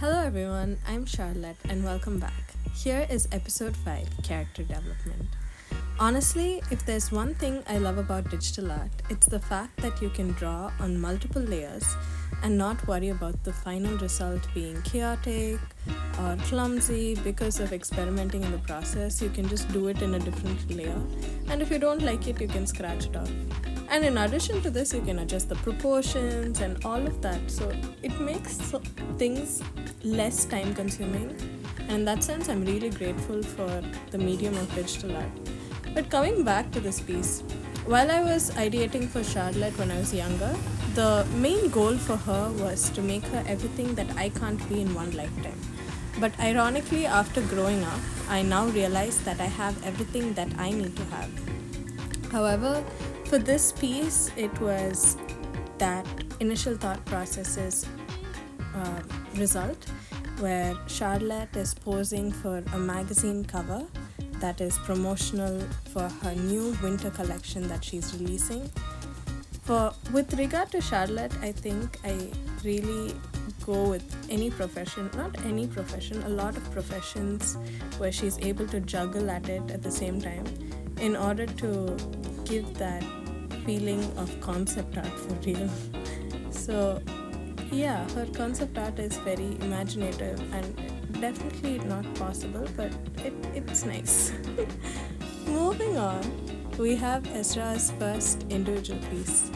Hello everyone, I'm Charlotte and welcome back. Here is episode 5 Character Development. Honestly, if there's one thing I love about digital art, it's the fact that you can draw on multiple layers and not worry about the final result being chaotic or clumsy because of experimenting in the process. You can just do it in a different layer, and if you don't like it, you can scratch it off. And in addition to this, you can adjust the proportions and all of that, so it makes things less time consuming. And in that sense, I'm really grateful for the medium of digital art. But coming back to this piece, while I was ideating for Charlotte when I was younger, the main goal for her was to make her everything that I can't be in one lifetime. But ironically, after growing up, I now realize that I have everything that I need to have. However, for this piece, it was that initial thought process's result where Charlotte is posing for a magazine cover that is promotional for her new winter collection that she's releasing. With regard to Charlotte, I think I really go with a lot of professions where she's able to juggle at it at the same time in order to give that feeling of concept art for real. So yeah, her concept art is very imaginative and definitely not possible, but it's nice. Moving on, we have Ezra's first individual piece.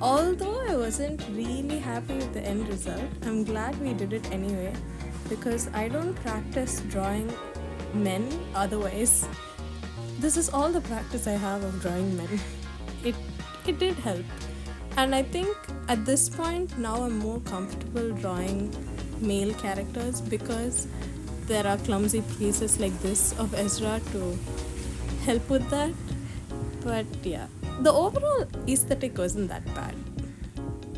Although I wasn't really happy with the end result, I'm glad we did it anyway because I don't practice drawing men otherwise. This is all the practice I have of drawing men. It did help. And I think at this point now I'm more comfortable drawing male characters because there are clumsy pieces like this of Ezra to help with that. But yeah, the overall aesthetic wasn't that bad.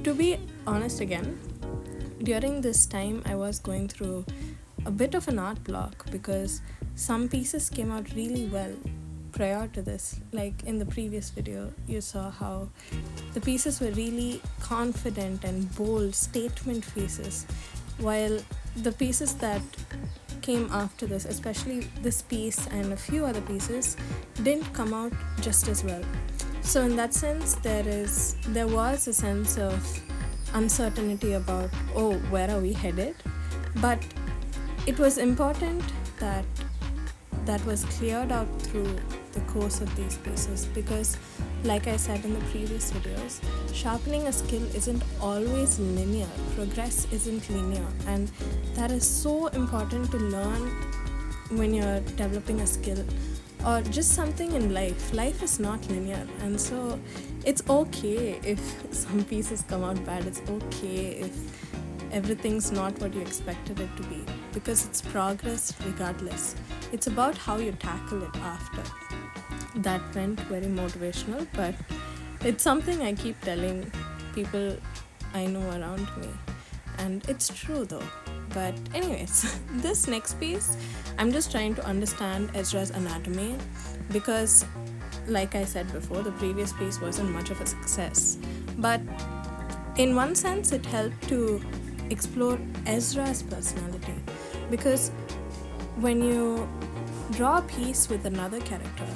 To be honest again, during this time I was going through a bit of an art block because some pieces came out really well prior to this. Like in the previous video, you saw how the pieces were really confident and bold statement pieces, while the pieces that came after this, especially this piece and a few other pieces, didn't come out just as well. So in that sense, there was a sense of uncertainty about, oh, where are we headed? But it was important that was cleared out through the course of these pieces because, like I said in the previous videos, sharpening a skill isn't always linear. Progress isn't linear, and that is so important to learn when you're developing a skill or just something in life. Life is not linear, and so it's okay if some pieces come out bad. It's okay if everything's not what you expected it to be because it's progress regardless. It's about how you tackle it after. That went very motivational, but it's something I keep telling people I know around me, and it's true though. But anyways, this next piece, I'm just trying to understand Ezra's anatomy because, like I said before, the previous piece wasn't much of a success. But in one sense, it helped to explore Ezra's personality because when you draw a piece with another character,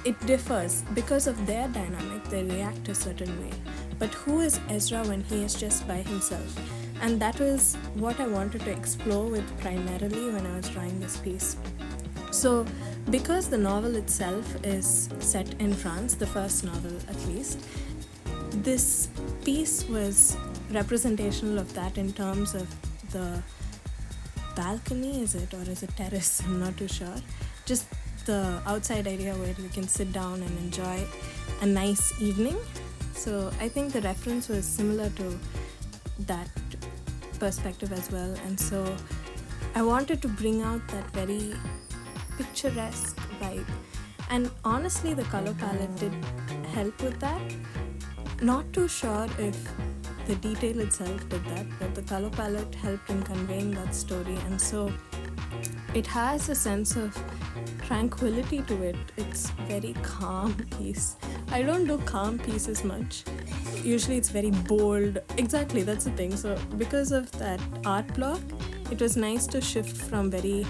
it differs because of their dynamic. They react a certain way. But who is Ezra when he is just by himself? And that was what I wanted to explore with primarily when I was drawing this piece. So because the novel itself is set in France, the first novel at least, this piece was representational of that in terms of the balcony, is it, or is it terrace? I'm not too sure. Just the outside area where you can sit down and enjoy a nice evening. So I think the reference was similar to that perspective as well, and so I wanted to bring out that very picturesque vibe, and honestly the color palette did help with that. Not too sure if the detail itself did that, but the color palette helped in conveying that story, and so it has a sense of tranquility to it. It's very calm piece. I don't do calm pieces much, usually it's very bold. Exactly, that's the thing. So because of that art block, it was nice to shift from very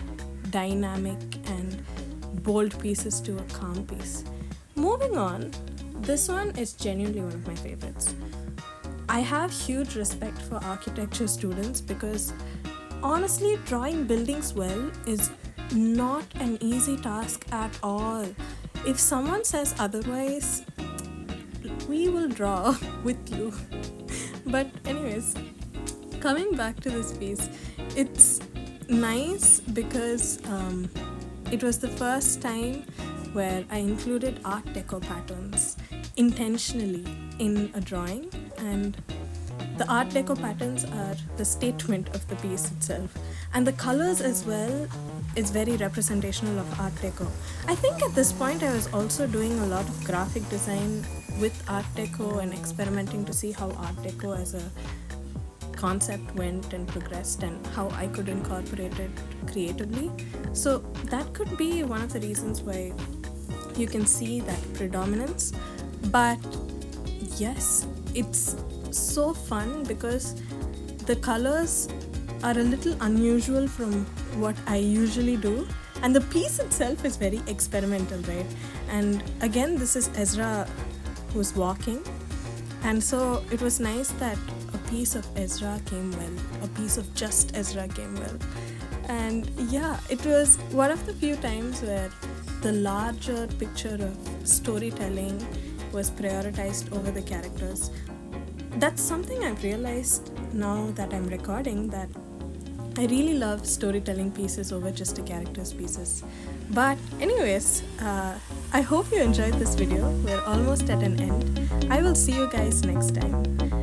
dynamic and bold pieces to a calm piece. Moving on, this one is genuinely one of my favorites. I have huge respect for architecture students because honestly, drawing buildings well is not an easy task at all. If someone says otherwise, we will draw with you. But anyways, coming back to this piece, it's nice because it was the first time where I included art deco patterns intentionally in a drawing, and the art deco patterns are the statement of the piece itself, and the colors as well is very representational of art deco. I think at this point I was also doing a lot of graphic design with art deco and experimenting to see how art deco as a concept went and progressed and how I could incorporate it creatively. So that could be one of the reasons why you can see that predominance. But yes, it's so fun because the colors are a little unusual from what I usually do, and the piece itself is very experimental, right? And again, this is Ezra who's walking, and so it was nice that a piece of Ezra came well, a piece of just Ezra came well. And yeah, it was one of the few times where the larger picture of storytelling was prioritized over the characters. That's something I've realized now that I'm recording, that I really love storytelling pieces over just a character's pieces. But anyways, I hope you enjoyed this video. We're almost at an end. I will see you guys next time.